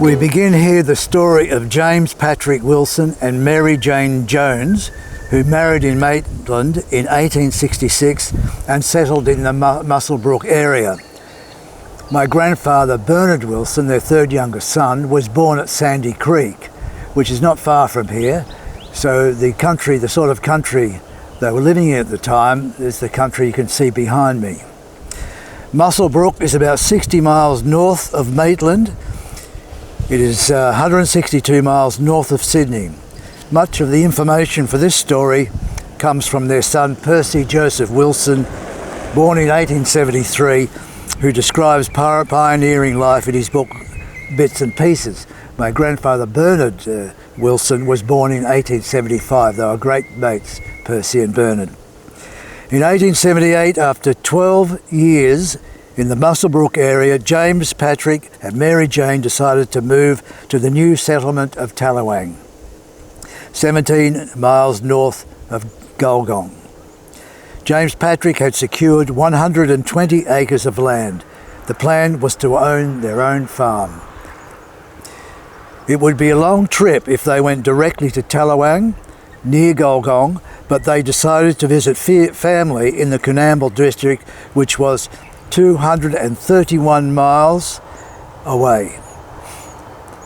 We begin here the story of James Patrick Wilson and Mary Jane Jones, who married in Maitland in 1866 and settled in the Muswellbrook area. My grandfather Bernard Wilson, their third youngest son, was born at Sandy Creek, which is not far from here. So the sort of country they were living in at the time is the country you can see behind me. Muswellbrook is about 60 miles north of Maitland. It is 162 miles north of Sydney. Much of the information for this story comes from their son Percy Joseph Wilson, born in 1873, who describes pioneering life in his book Bits and Pieces. My grandfather Bernard Wilson was born in 1875. They were great mates, Percy and Bernard. In 1878, after 12 years in the Muswellbrook area, James Patrick and Mary Jane decided to move to the new settlement of Tallawang, 17 miles north of Gulgong. James Patrick had secured 120 acres of land. The plan was to own their own farm. It would be a long trip if they went directly to Tallawang, near Gulgong, but they decided to visit family in the Convict district, which was 231 miles away.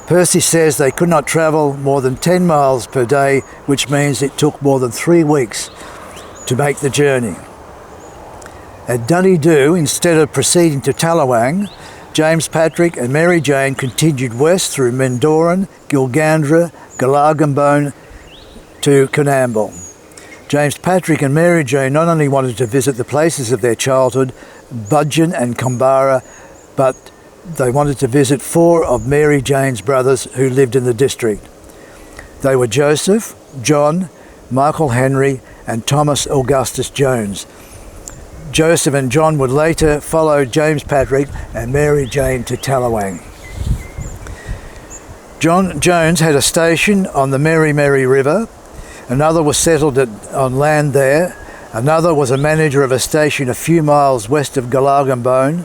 Percy says they could not travel more than 10 miles per day, which means it took more than 3 weeks to make the journey. At Dunedoo, instead of proceeding to Tallawang, James Patrick and Mary Jane continued west through Mendoran, Gilgandra, Gulgong to Convict. James Patrick and Mary Jane not only wanted to visit the places of their childhood, Budgeon and Kumbara, but they wanted to visit 4 of Mary Jane's brothers who lived in the district. They were Joseph, John, Michael Henry and Thomas Augustus Jones. Joseph and John would later follow James Patrick and Mary Jane to Tallawang. John Jones had a station on the Mary River. Another was settled on land there. Another was a manager of a station a few miles west of Gulgong,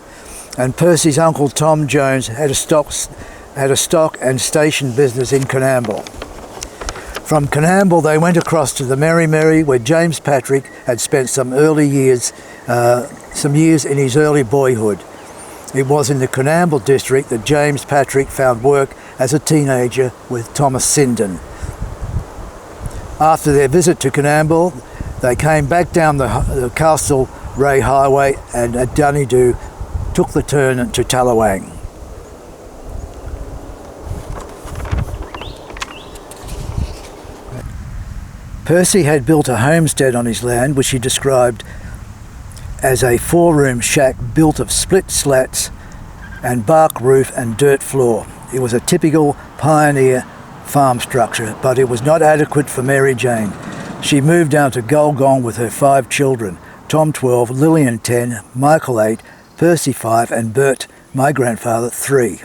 and Percy's uncle Tom Jones had a stock and station business in Convict. From Convict they went across to the Mary, where James Patrick had spent some years in his early boyhood. It was in the Convict district that James Patrick found work as a teenager with Thomas Sinden. After their visit to Convict, they came back down the Castlereagh Highway and at Dunedoo took the turn to Tallawang. Percy had built a homestead on his land, which he described as a 4-room shack built of split slats and bark roof and dirt floor. It was a typical pioneer farm structure, but it was not adequate for Mary Jane. She moved down to Gulgong with her 5 children, Tom 12, Lillian 10, Michael 8, Percy 5 and Bert, my grandfather, 3.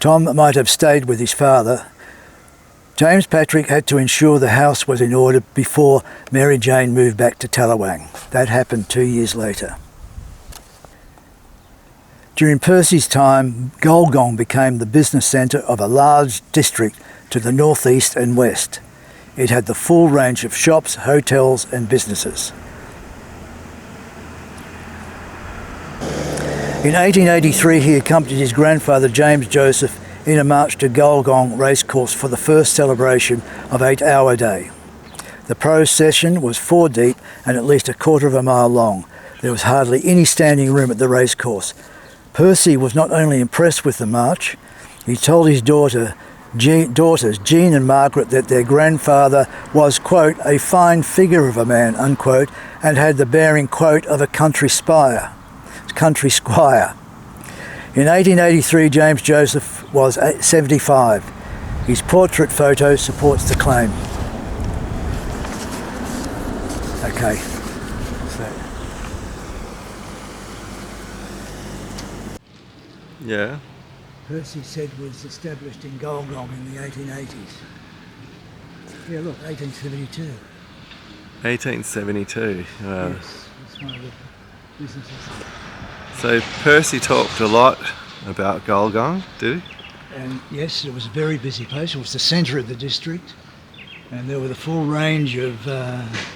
Tom might have stayed with his father. James Patrick had to ensure the house was in order before Mary Jane moved back to Tallawang. That happened 2 years later. During Percy's time, Gulgong became the business centre of a large district to the northeast and west. It had the full range of shops, hotels and businesses. In 1883 he accompanied his grandfather James Joseph in a march to Gulgong racecourse for the first celebration of 8-hour day. The procession was 4 deep and at least a quarter of a mile long. There was hardly any standing room at the racecourse. Percy was not only impressed with the march, he told his daughters Jean and Margaret that their grandfather was, quote, a fine figure of a man, unquote, and had the bearing, quote, of a country squire. In 1883, James Joseph was 75. His portrait photo supports the claim. Okay. Yeah. Percy said was established in Gulgong in the 1880s. Yeah, look, 1872. 1872. Wow. Yes, it's one of the businesses. So Percy talked a lot about Gulgong, did he? And yes, it was a very busy place. It was the centre of the district, and there were the full range of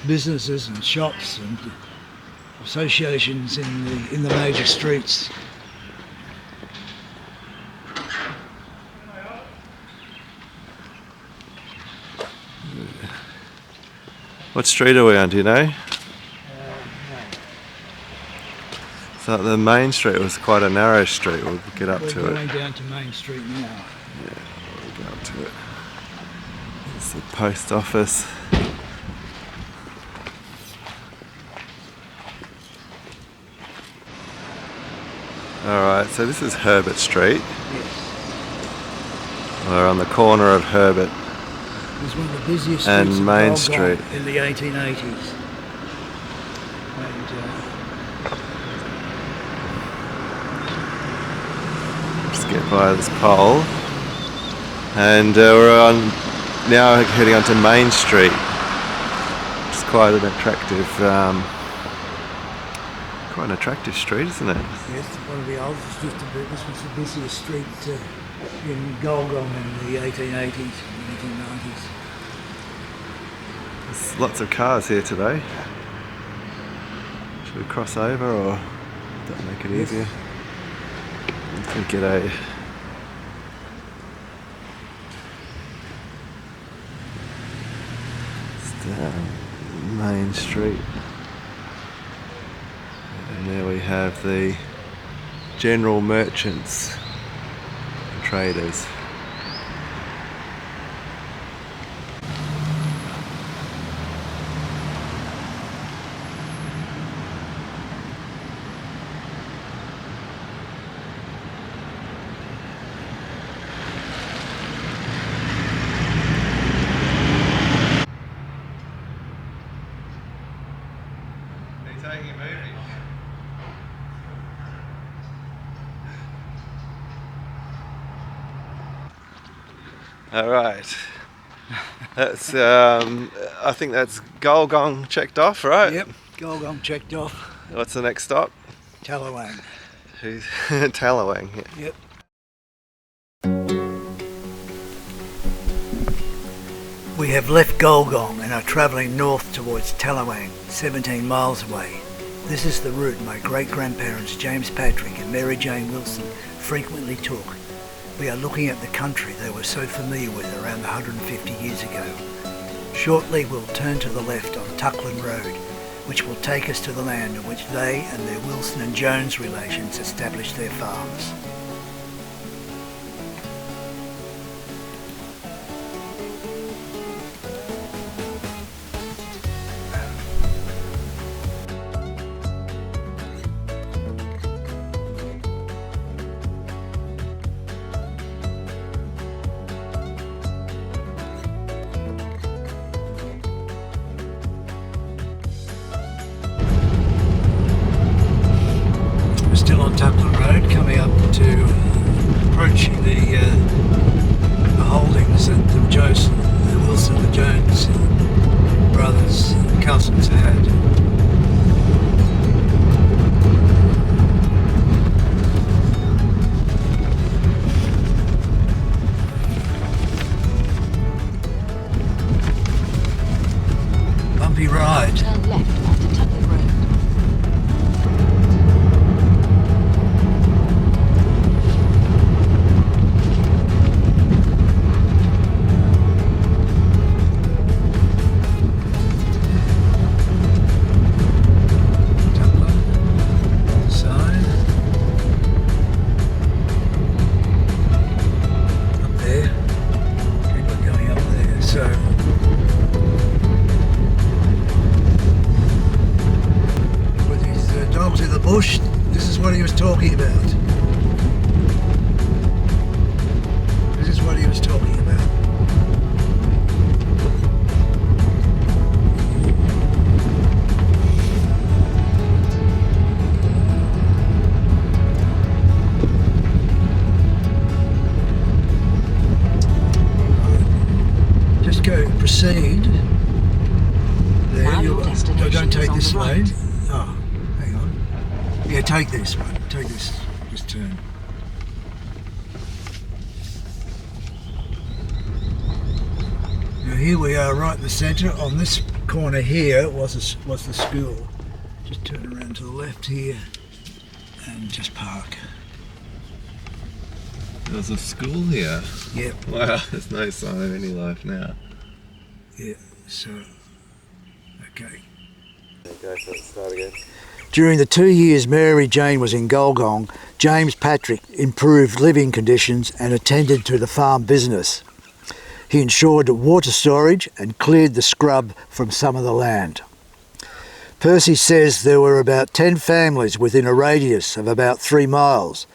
businesses and shops and associations in the major streets. What street are we on, do you know? No. So the main street was quite a narrow street. We'll get up to it. We're going down to Main Street now. Yeah, we'll get up to it. It's the post office. Alright, so this is Herbert Street. Yes. We're on the corner of Herbert It was one of the busiest and streets Main of Street. Gulgong in the 1880s. And, Just get by this pole. And we're on now heading onto Main Street. It's quite an attractive street, isn't it? yes, one of the oldest. This was the busiest street in Gulgong in the 1880s and 1890s. There's lots of cars here today. Should we cross over or that'll make it easier? I think get a down Main Street. And there we have the general merchants and traders. All right. That's I think that's Gulgong checked off, right? Yep, Gulgong checked off. What's the next stop? Tallawang. Who's Tallawang? Yeah. Yep. We have left Gulgong and are travelling north towards Tallawang, 17 miles away. This is the route my great-grandparents James Patrick and Mary Jane Wilson frequently took. We are looking at the country they were so familiar with around 150 years ago. Shortly we'll turn to the left on Tuckland Road, which will take us to the land on which they and their Wilson and Jones relations established their farms. Still on Tuckland Road, coming up to approaching the holdings that the Wilson and Jones brothers and cousins had. Bumpy ride. Turn left onto Tuckland Road. Bush, this is what he was talking about. This is what he was talking about. Just go, proceed. There, don't take this lane. Oh, hang on. Yeah, take this one. Take this. Just turn. here we are right in the centre. On this corner here was the school. Just turn around to the left here and just park. There's a school here. Yep. Wow, there's no sign of any life now. Yeah, so, okay. Go for it, start again. During the 2 years Mary Jane was in Gulgong, James Patrick improved living conditions and attended to the farm business. He ensured water storage and cleared the scrub from some of the land. Percy says there were about 10 families within a radius of about 3 miles,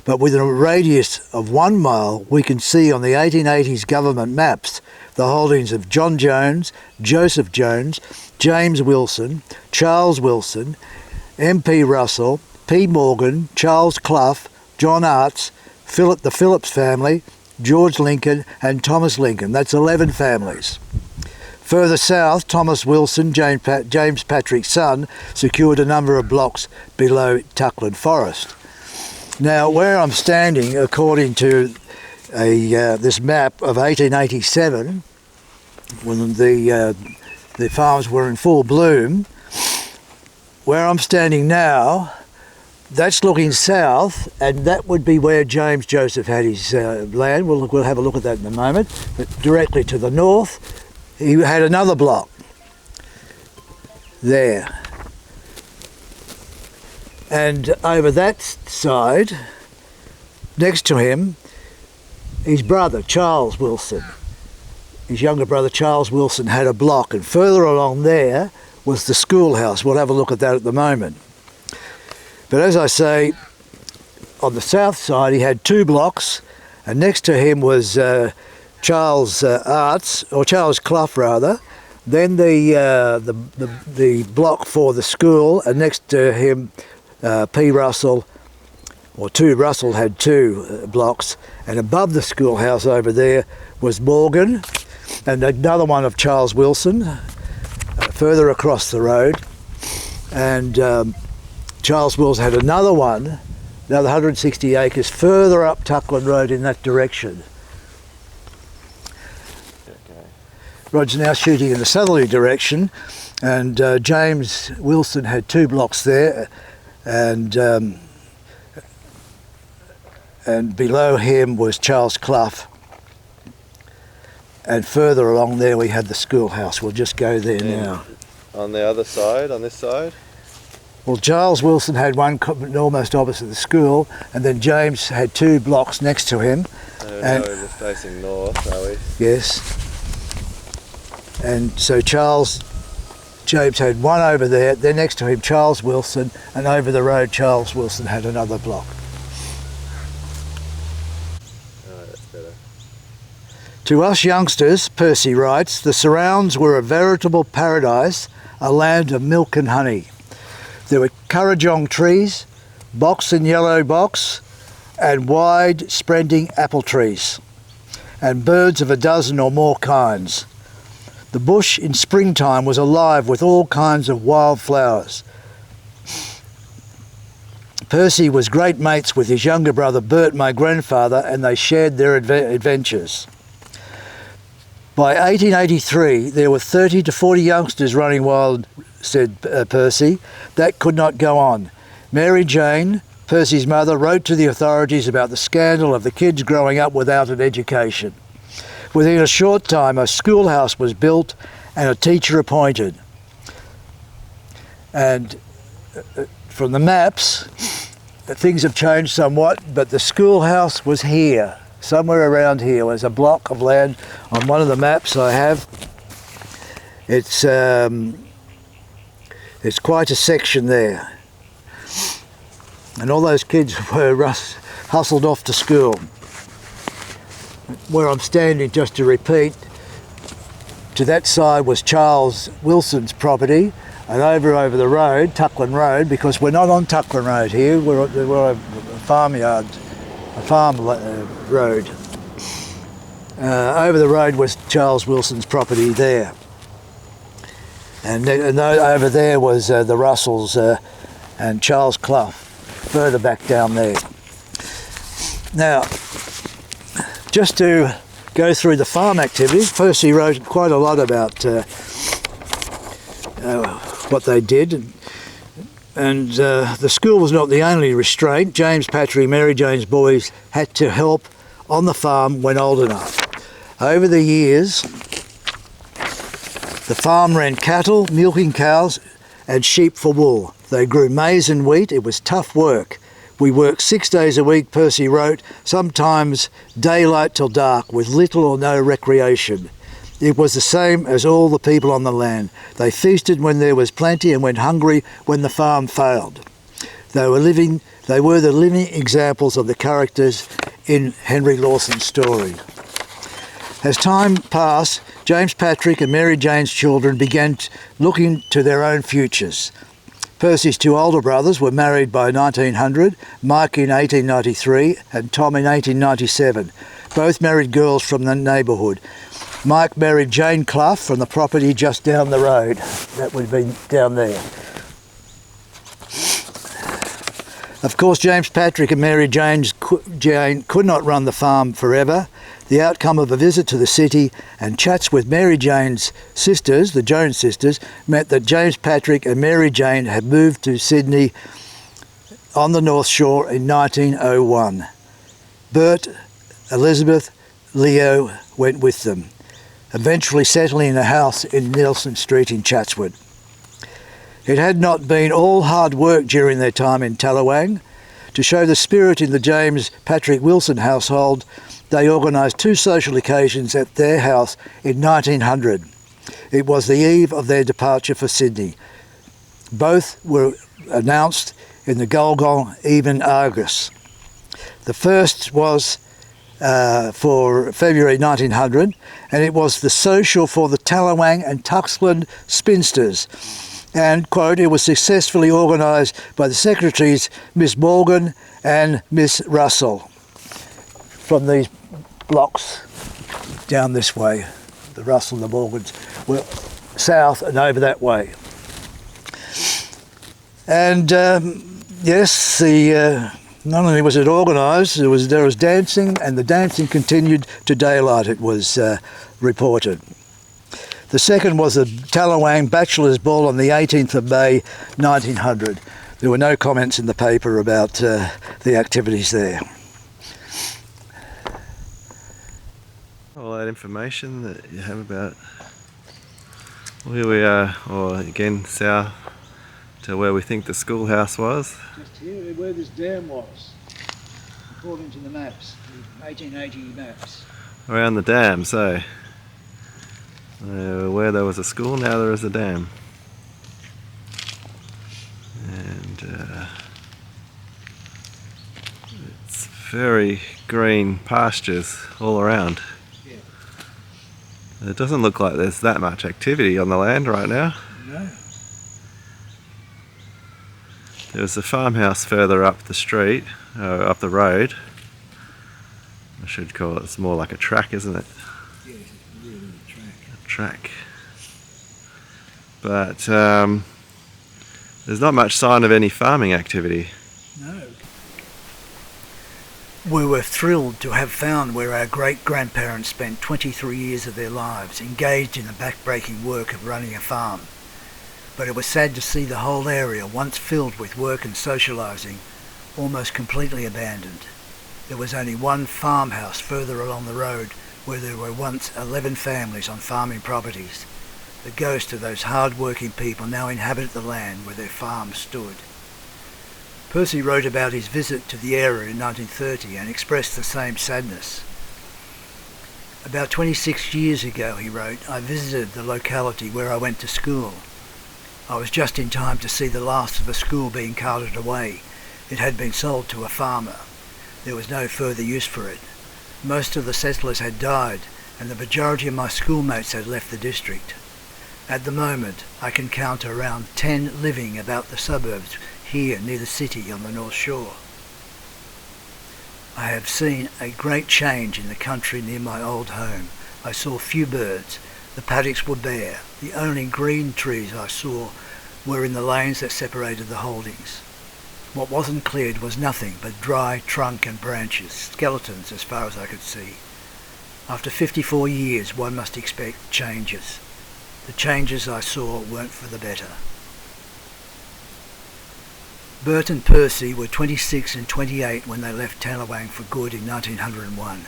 but within a radius of 1 mile we can see on the 1880s government maps the holdings of John Jones, Joseph Jones, James Wilson, Charles Wilson, M.P. Russell, P. Morgan, Charles Clough, John Arts, the Phillips family, George Lincoln and Thomas Lincoln. That's 11 families. Further south, Thomas Wilson, James Patrick's son, secured a number of blocks below Tuckland Forest. Now, where I'm standing, according to this map of 1887, when the farms were in full bloom, where I'm standing now, that's looking south, and that would be where James Joseph had his land. We'll have a look at that in a moment. But directly to the north, he had another block there. And over that side, next to him, his brother, Charles Wilson. His younger brother, Charles Wilson, had a block, and further along there was the schoolhouse. We'll have a look at that at the moment. But as I say, on the south side he had 2 blocks, and next to him was Charles Arts, or Charles Clough rather, then the block for the school, and next to him P. Russell, or Russell had 2 blocks, and above the schoolhouse over there was Morgan, and another one of Charles Wilson, further across the road, and Charles Wilson had another one, another 160 acres further up Tuckland Road in that direction. Okay. Roger's now shooting in the southerly direction, and James Wilson had 2 blocks there, and below him was Charles Clough, and further along there we had the schoolhouse. We'll just go there now. On the other side, on this side? Well, Charles Wilson had one almost opposite the school, and then James had 2 blocks next to him. And we're just facing north, are we? Yes. And so James had one over there, then next to him Charles Wilson, and over the road Charles Wilson had another block. Oh, that's better. To us youngsters, Percy writes, the surrounds were a veritable paradise, a land of milk and honey. There were currajong trees, box and yellow box, and wide spreading apple trees, and birds of a dozen or more kinds. The bush in springtime was alive with all kinds of wild flowers. Percy was great mates with his younger brother Bert, my grandfather, and they shared their adventures. By 1883, there were 30 to 40 youngsters running wild, said Percy. That could not go on. Mary Jane, Percy's mother, wrote to the authorities about the scandal of the kids growing up without an education. Within a short time, a schoolhouse was built and a teacher appointed. And from the maps, things have changed somewhat, but the schoolhouse was here, somewhere around here. There's a block of land on one of the maps I have. It's quite a section there. And all those kids were hustled off to school. Where I'm standing, just to repeat, to that side was Charles Wilson's property, and over the road, Tuckland Road, because we're not on Tuckland Road here, we're a farmyard, a farm road. Over the road was Charles Wilson's property there. And over there was the Russells and Charles Clough, further back down there. Now, just to go through the farm activities. Percy wrote quite a lot about what they did. And the school was not the only restraint. James, Patrick, Mary Jane's boys had to help on the farm when old enough. Over the years, the farm ran cattle, milking cows and sheep for wool. They grew maize and wheat. It was tough work. We worked 6 days a week, Percy wrote, sometimes daylight till dark, with little or no recreation. It was the same as all the people on the land. They feasted when there was plenty and went hungry when the farm failed. They were the living examples of the characters in Henry Lawson's story. As time passed, James Patrick and Mary Jane's children began looking to their own futures. Percy's two older brothers were married by 1900, Mike in 1893 and Tom in 1897. Both married girls from the neighbourhood. Mike married Jane Clough from the property just down the road. That would have been down there. Of course, James Patrick and Mary Jane could not run the farm forever. The outcome of a visit to the city and chats with Mary Jane's sisters, the Jones sisters, meant that James Patrick and Mary Jane had moved to Sydney on the North Shore in 1901. Bert, Elizabeth, Leo went with them, eventually settling in a house in Nelson Street in Chatswood. It had not been all hard work during their time in Tallawang. To show the spirit in the James Patrick Wilson household, they organised 2 social occasions at their house in 1900. It was the eve of their departure for Sydney. Both were announced in the Gulgong Even Argus. The first was for February 1900, and it was the social for the Tallawang and Tuxland spinsters. And, quote, it was successfully organised by the secretaries Miss Morgan and Miss Russell. From these blocks down this way, the Russell and the Morgans were south and over that way. And yes, not only was it organised, there was dancing, and the dancing continued to daylight, it was reported. The second was the Tallawang Bachelor's Ball on the 18th of May 1900. There were no comments in the paper about the activities there. All that information that you have about where we are, or again south to where we think the schoolhouse was. Just here where this dam was, according to the maps, the 1880 maps. Around the dam, so where there was a school, now there is a dam. And it's very green pastures all around. Yeah. It doesn't look like there's that much activity on the land right now. No. There's a farmhouse further up the street, up the road. I should call it, it's more like a track, isn't it? Yeah, it's really a track. A track. But there's not much sign of any farming activity. No. We were thrilled to have found where our great-grandparents spent 23 years of their lives engaged in the backbreaking work of running a farm. But it was sad to see the whole area, once filled with work and socialising, almost completely abandoned. There was only one farmhouse further along the road where there were once 11 families on farming properties. The ghosts of those hard-working people now inhabit the land where their farms stood. Percy wrote about his visit to the area in 1930 and expressed the same sadness. About 26 years ago, he wrote, I visited the locality where I went to school. I was just in time to see the last of the school being carted away. It had been sold to a farmer. There was no further use for it. Most of the settlers had died, and the majority of my schoolmates had left the district. At the moment, I can count around 10 living about the suburbs here near the city on the North Shore. I have seen a great change in the country near my old home. I saw few birds. The paddocks were bare. The only green trees I saw were in the lanes that separated the holdings. What wasn't cleared was nothing but dry trunk and branches, skeletons as far as I could see. After 54 years, one must expect changes. The changes I saw weren't for the better. Bert and Percy were 26 and 28 when they left Tallawang for good in 1901.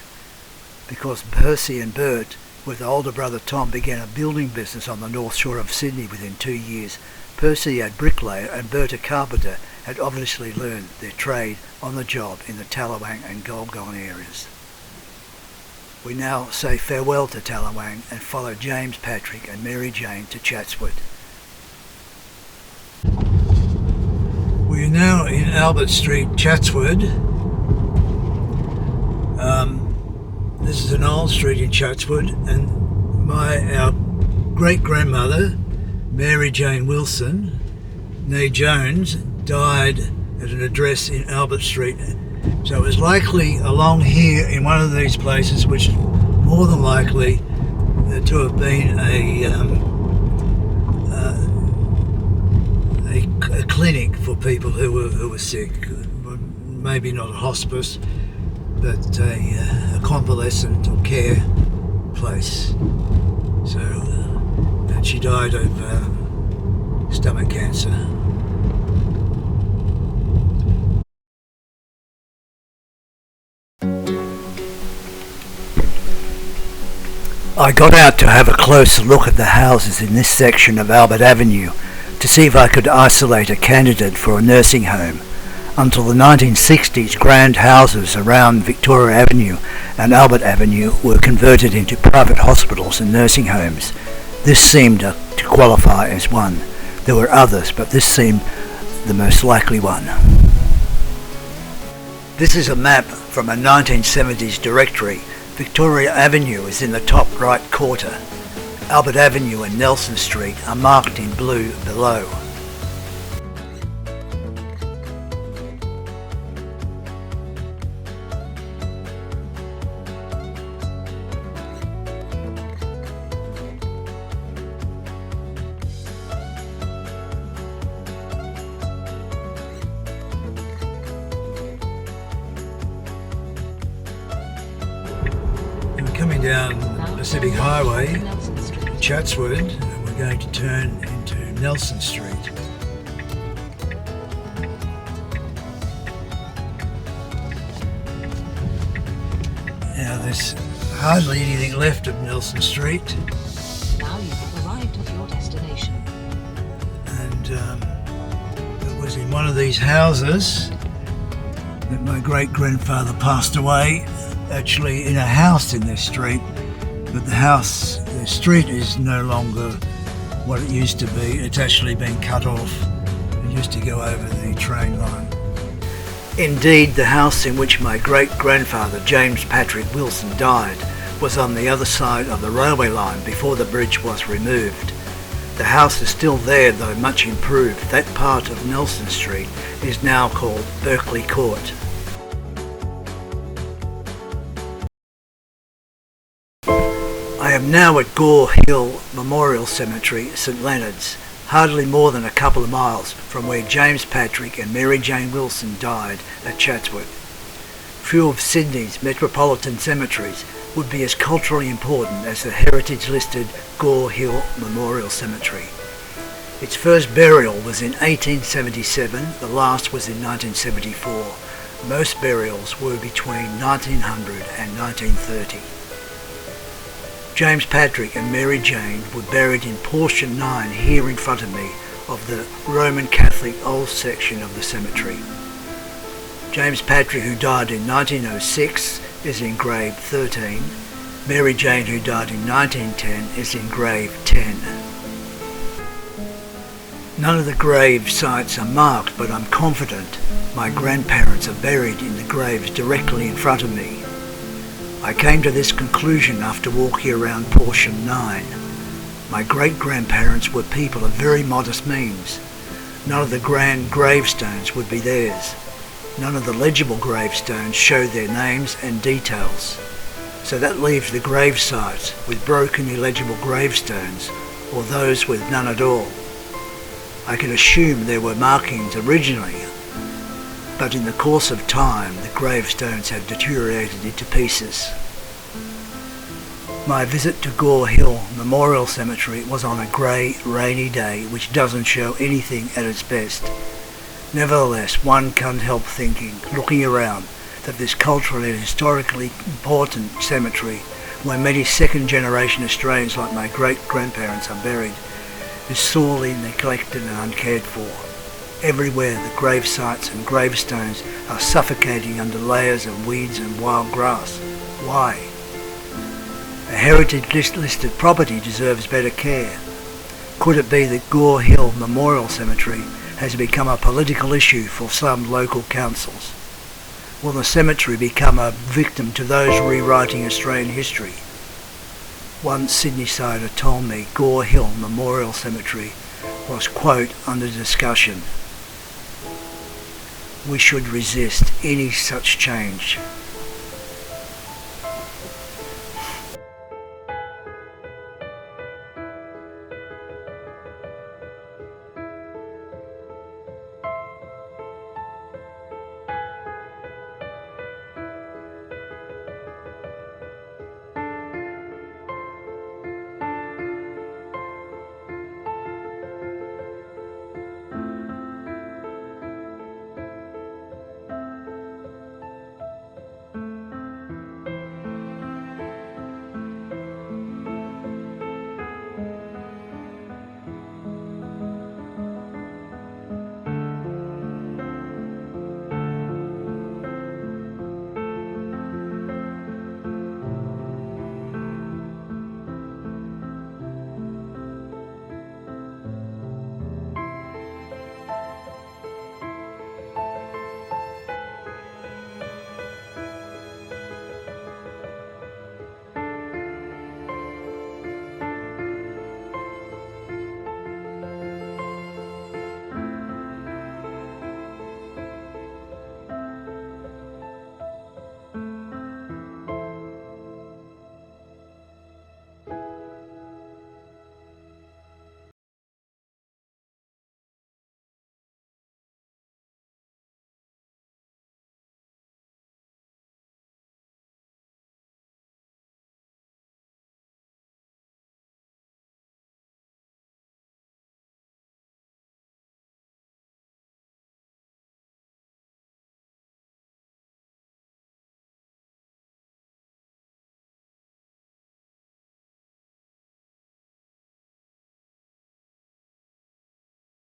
Because Percy and Bert, with older brother Tom, began a building business on the north shore of Sydney within 2 years, Percy, a bricklayer, and Bert, a carpenter, had obviously learned their trade on the job in the Tallawang and Gulgong areas. We now say farewell to Tallawang and follow James Patrick and Mary Jane to Chatswood. We are now in Albert Street, Chatswood. This is an old street in Chatswood, and our great-grandmother, Mary Jane Wilson, née Jones, died at an address in Albert Street. So it was likely along here in one of these places, which is more than likely to have been a clinic for people who were sick. Maybe not a hospice, but a convalescent or care place. So, and she died of stomach cancer. I got out to have a closer look at the houses in this section of Albert Avenue to see if I could isolate a candidate for a nursing home. Until the 1960s, grand houses around Victoria Avenue and Albert Avenue were converted into private hospitals and nursing homes. This seemed to qualify as one. There were others, but this seemed the most likely one. This is a map from a 1970s directory. Victoria Avenue is in the top right quarter. Albert Avenue and Nelson Street are marked in blue below. Coming down Pacific Highway, Chatswood, and we're going to turn into Nelson Street. Now there's hardly anything left of Nelson Street. Now you have arrived at your destination. And it was in one of these houses that my great-grandfather passed away. Actually in a house in this street, but the street is no longer what it used to be. It's actually been cut off. It used to go over the train line. Indeed, the house in which my great-grandfather James Patrick Wilson died was on the other side of the railway line before the bridge was removed. The house is still there, though much improved. That part of Nelson Street is now called Berkeley Court. I am now at Gore Hill Memorial Cemetery, St Leonard's, hardly more than a couple of miles from where James Patrick and Mary Jane Wilson died at Chatswood. Few of Sydney's metropolitan cemeteries would be as culturally important as the heritage-listed Gore Hill Memorial Cemetery. Its first burial was in 1877, the last was in 1974. Most burials were between 1900 and 1930. James Patrick and Mary Jane were buried in portion 9 here in front of me of the Roman Catholic old section of the cemetery. James Patrick, who died in 1906, is in grave 13. Mary Jane, who died in 1910, is in grave 10. None of the grave sites are marked, but I'm confident my grandparents are buried in the graves directly in front of me. I came to this conclusion after walking around portion 9. My great-grandparents were people of very modest means. None of the grand gravestones would be theirs. None of the legible gravestones show their names and details. So that leaves the grave sites with broken illegible gravestones, or those with none at all. I can assume there were markings originally, but in the course of time the gravestones have deteriorated into pieces. My visit to Gore Hill Memorial Cemetery was on a grey, rainy day which doesn't show anything at its best. Nevertheless, one can't help thinking, looking around, that this culturally and historically important cemetery, where many second-generation Australians like my great-grandparents are buried, is sorely neglected and uncared for. Everywhere the grave sites and gravestones are suffocating under layers of weeds and wild grass. Why? A heritage listed property deserves better care. Could it be that Gore Hill Memorial Cemetery has become a political issue for some local councils? Will the cemetery become a victim to those rewriting Australian history? One Sydney-sider told me Gore Hill Memorial Cemetery was, quote, under discussion. We should resist any such change.